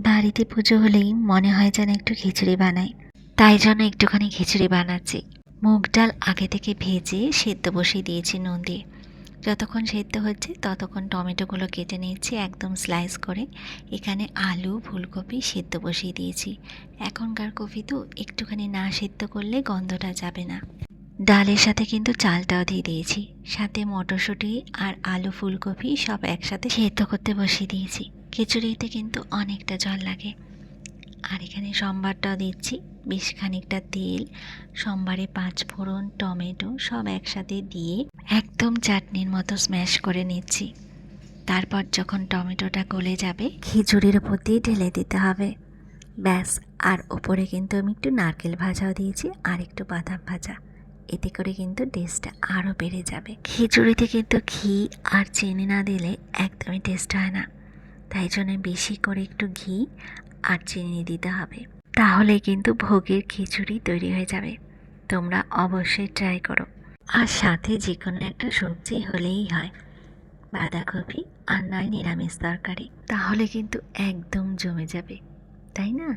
বাড়িতে পুজো হলেই মনে হয় যেন একটু খিচুড়ি বানাই, তাই জন্য একটুখানি খিচুড়ি বানাচ্ছি। মুগ ডাল আগে থেকে ভেজে সেদ্ধ বসিয়ে দিয়েছি নুন দিয়ে। যতক্ষণ সেদ্ধ হচ্ছে ততক্ষণ টমেটোগুলো কেটে নিচ্ছি একদম স্লাইস করে। এখানে আলু ফুলকপি সেদ্ধ বসিয়ে দিয়েছি। এখনকার কপি তো একটুখানি না সেদ্ধ করলে গন্ধটা যাবে না। ডালের সাথে কিন্তু চালটাও দিয়ে দিয়েছি, সাথে মটরশুঁটি আর আলু ফুলকপি সব একসাথে সেদ্ধ করতে বসিয়ে দিয়েছি। খিচুড়িতে কিন্তু অনেকটা জল লাগে। আর এখানে সম্বারটাও দিচ্ছি, বেশ খানিকটা তেল, সম্বারে 5 ফোড়ন, টমেটো সব একসাথে দিয়ে একদম চাটনির মতো স্ম্যাশ করে নিচ্ছি। তারপর যখন টমেটোটা গলে যাবে খিচুড়ির উপর দিয়ে ঢেলে দিতে হবে, ব্যাস। আর ওপরে কিন্তু আমি একটু নারকেল ভাজাও দিয়েছি আর একটু বাদাম ভাজা, এতে করে কিন্তু টেস্টটা আরও বেড়ে যাবে। খিচুড়িতে কিন্তু ঘি আর চিনি না দিলে একদমই টেস্ট হয় না, তাই জন্য বেশি করে একটু ঘি আর চিনি দিতে হবে, তাহলে কিন্তু ভোগের খিচুড়ি তৈরি হয়ে যাবে। তোমরা অবশ্যই ট্রাই করো। আর সাথে যে কোনো একটা সবজি হলেই হয়, বাঁধাকপি আর নয় নিরামিষ তরকারি, তাহলে কিন্তু একদম জমে যাবে, তাই না?